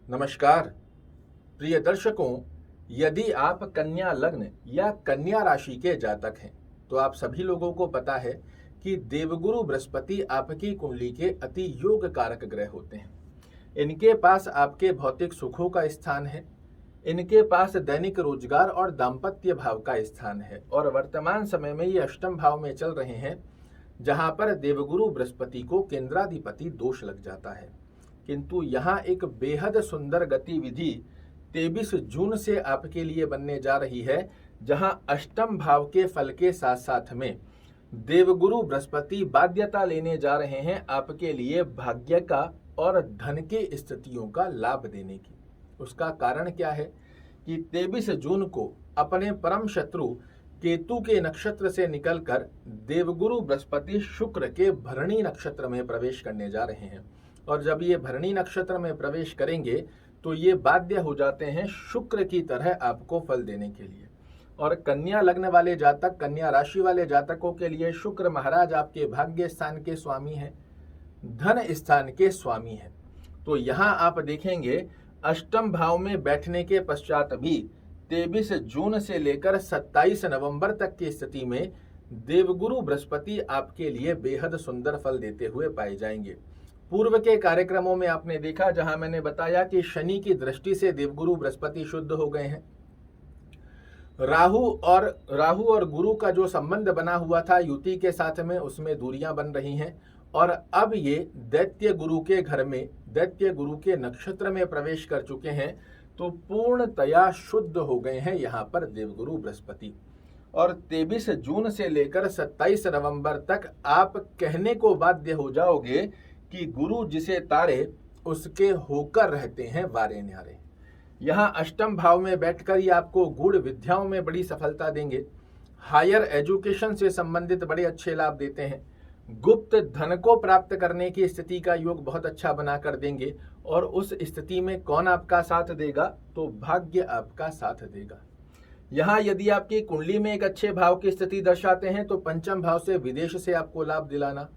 नमस्कार प्रिय दर्शकों, यदि आप कन्या लग्न या कन्या राशि के जातक हैं तो आप सभी लोगों को पता है कि देवगुरु बृहस्पति आपकी कुंडली के अति योग कारक ग्रह होते हैं। इनके पास आपके भौतिक सुखों का स्थान है, इनके पास दैनिक रोजगार और दाम्पत्य भाव का स्थान है और वर्तमान समय में ये अष्टम भाव में चल रहे हैं, जहां पर देवगुरु बृहस्पति को केंद्राधिपति दोष लग जाता है। किंतु यहाँ एक बेहद सुंदर गतिविधि 23 जून से आपके लिए बनने जा रही है, जहां अष्टम भाव के फल के साथ साथ में देवगुरु बृहस्पति बाध्यता लेने जा रहे हैं आपके लिए भाग्य का और धन की स्थितियों का लाभ देने की। उसका कारण क्या है कि 23 जून को अपने परम शत्रु केतु के नक्षत्र से निकलकर देवगुरु बृहस्पति शुक्र के भरणी नक्षत्र में प्रवेश करने जा रहे हैं और जब ये भरणी नक्षत्र में प्रवेश करेंगे तो ये बाध्य हो जाते हैं शुक्र की तरह आपको फल देने के लिए। और कन्या लग्न वाले जातक, कन्या राशि वाले जातकों के लिए शुक्र महाराज आपके भाग्य स्थान के स्वामी हैं, धन स्थान के स्वामी हैं। तो यहाँ आप देखेंगे अष्टम भाव में बैठने के पश्चात भी 23 जून से लेकर 27 नवंबर तक की स्थिति में देवगुरु बृहस्पति आपके लिए बेहद सुंदर फल देते हुए पाए जाएंगे। पूर्व के कार्यक्रमों में आपने देखा, जहां मैंने बताया कि शनि की दृष्टि से देवगुरु बृहस्पति शुद्ध हो गए हैं। राहु और गुरु का जो संबंध बना हुआ था युति के साथ में, उसमें दूरियां बन रही हैं और अब ये दैत्य गुरु के घर में, दैत्य गुरु के नक्षत्र में प्रवेश कर चुके हैं, तो पूर्णतया शुद्ध हो गए हैं यहाँ पर देवगुरु बृहस्पति। और 23 जून से लेकर 27 नवंबर तक आप कहने को बाध्य हो जाओगे कि गुरु जिसे तारे उसके होकर रहते हैं वारे न्यारे। यहाँ अष्टम भाव में बैठकर ही आपको गूढ़ विद्याओं में बड़ी सफलता देंगे, हायर एजुकेशन से संबंधित बड़े अच्छे लाभ देते हैं, गुप्त धन को प्राप्त करने की स्थिति का योग बहुत अच्छा बनाकर देंगे। और उस स्थिति में कौन आपका साथ देगा? तो भाग्य आपका साथ देगा। यहाँ यदि आपकी कुंडली में एक अच्छे भाव की स्थिति दर्शाते हैं तो पंचम भाव से विदेश से आपको लाभ दिलाना,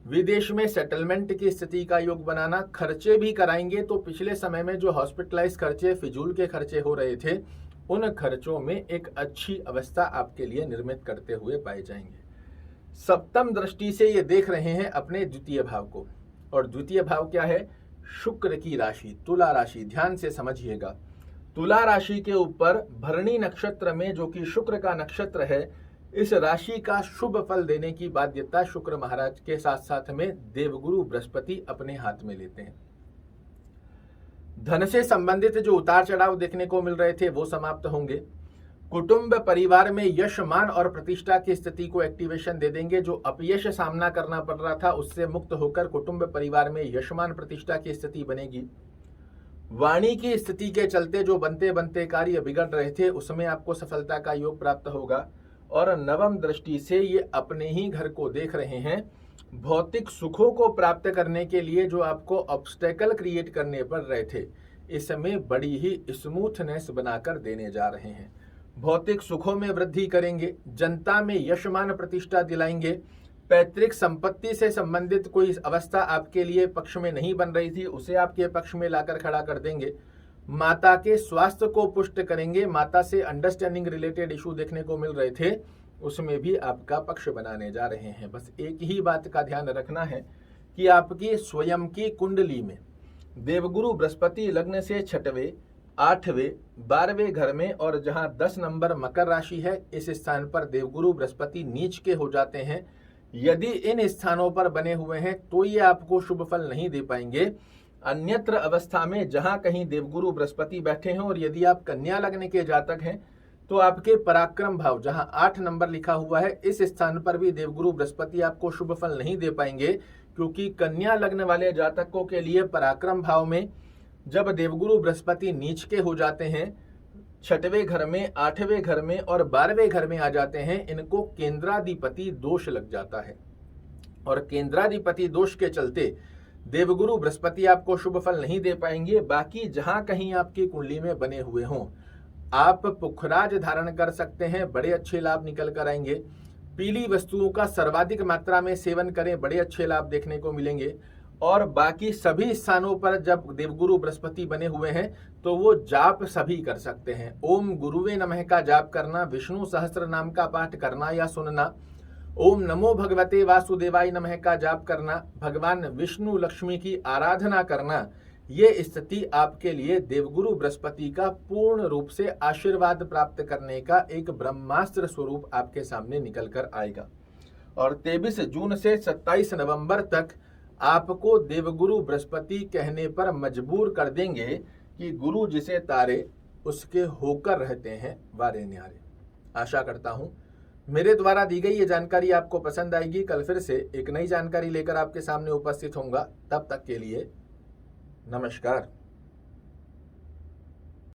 विदेश में सेटलमेंट की स्थिति का योग बनाना, खर्चे भी कराएंगे तो पिछले समय में जो हॉस्पिटलाइज खर्चे, फिजूल के खर्चे हो रहे थे, उन खर्चों में एक अच्छी अवस्था आपके लिए निर्मित करते हुए पाए जाएंगे। सप्तम दृष्टि से ये देख रहे हैं अपने द्वितीय भाव को, और द्वितीय भाव क्या है? शुक्र की राशि, तुला राशि। ध्यान से समझिएगा, तुला राशि के ऊपर भरणी नक्षत्र में, जो कि शुक्र का नक्षत्र है, इस राशि का शुभ फल देने की बाध्यता शुक्र महाराज के साथ साथ में देवगुरु बृहस्पति अपने हाथ में लेते हैं। धन से संबंधित जो उतार चढ़ाव देखने को मिल रहे थे वो समाप्त होंगे। कुटुंब परिवार में यश, मान और प्रतिष्ठा की स्थिति को एक्टिवेशन दे देंगे। जो अपयश सामना करना पड़ रहा था उससे मुक्त होकर कुटुंब परिवार में यशमान प्रतिष्ठा की स्थिति बनेगी। वाणी की स्थिति के चलते जो बनते बनते कार्य बिगड़ रहे थे उसमें आपको सफलता का योग प्राप्त होगा। और नवम दृष्टि से ये अपने ही घर को देख रहे हैं। भौतिक सुखों को प्राप्त करने के लिए जो आपको ऑब्स्टेकल क्रिएट करने पड़ रहे थे, इसमें बड़ी ही स्मूथनेस बनाकर देने जा रहे हैं। भौतिक सुखों में वृद्धि करेंगे, जनता में यशमान प्रतिष्ठा दिलाएंगे। पैतृक संपत्ति से संबंधित कोई अवस्था आपके लिए पक्ष में नहीं बन रही थी, उसे आपके पक्ष में लाकर खड़ा कर देंगे। माता के स्वास्थ्य को पुष्ट करेंगे। माता से अंडरस्टैंडिंग रिलेटेड इशू देखने को मिल रहे थे, उसमें भी आपका पक्ष बनाने जा रहे हैं। बस एक ही बात का ध्यान रखना है कि आपकी स्वयं की कुंडली में देवगुरु बृहस्पति लग्न से 6वें, 8वें, 12वें घर में, और जहां 10 नंबर मकर राशि है, इस स्थान पर देवगुरु बृहस्पति नीच के हो जाते हैं। यदि इन स्थानों पर बने हुए हैं तो ये आपको शुभ फल नहीं दे पाएंगे। अन्यत्र अवस्था में जहां कहीं देवगुरु बृहस्पति बैठे हैं, और यदि आप कन्या लग्न के जातक हैं तो आपके पराक्रम भाव जहां 8 नंबर लिखा हुआ है, इस स्थान पर भी देवगुरु बृहस्पति आपको शुभ फल नहीं दे पाएंगे, क्योंकि कन्या लग्न वाले जातकों के लिए पराक्रम भाव में जब देवगुरु बृहस्पति नीच के हो जाते हैं, 6वें घर में, 8वें घर में और 12वें घर में आ जाते हैं, इनको केंद्राधिपति दोष लग जाता है। और केंद्राधिपति दोष के चलते देवगुरु बृहस्पति आपको शुभ फल नहीं दे पाएंगे। बाकी जहां कहीं आपकी कुंडली में बने हुए हों, आप पुखराज धारण कर सकते हैं, बड़े अच्छे लाभ निकल कर आएंगे। पीली वस्तुओं का सर्वाधिक मात्रा में सेवन करें, बड़े अच्छे लाभ देखने को मिलेंगे। और बाकी सभी स्थानों पर जब देवगुरु बृहस्पति बने हुए हैं तो वो जाप सभी कर सकते हैं। ओम गुरुवे नमः का जाप करना, विष्णु सहस्त्र नाम का पाठ करना या सुनना, ओम नमो भगवते वासुदेवाय नमः का जाप करना, भगवान विष्णु लक्ष्मी की आराधना करना, ये स्थिति आपके लिए देवगुरु बृहस्पति का पूर्ण रूप से आशीर्वाद प्राप्त करने का एक ब्रह्मास्त्र स्वरूप आपके सामने निकल कर आएगा। और 23 जून से 27 नवंबर तक आपको देवगुरु बृहस्पति कहने पर मजबूर कर देंगे कि गुरु जिसे तारे उसके होकर रहते हैं वारे न्यारे। आशा करता हूं मेरे द्वारा दी गई ये जानकारी आपको पसंद आएगी। कल फिर से एक नई जानकारी लेकर आपके सामने उपस्थित होऊंगा। तब तक के लिए नमस्कार।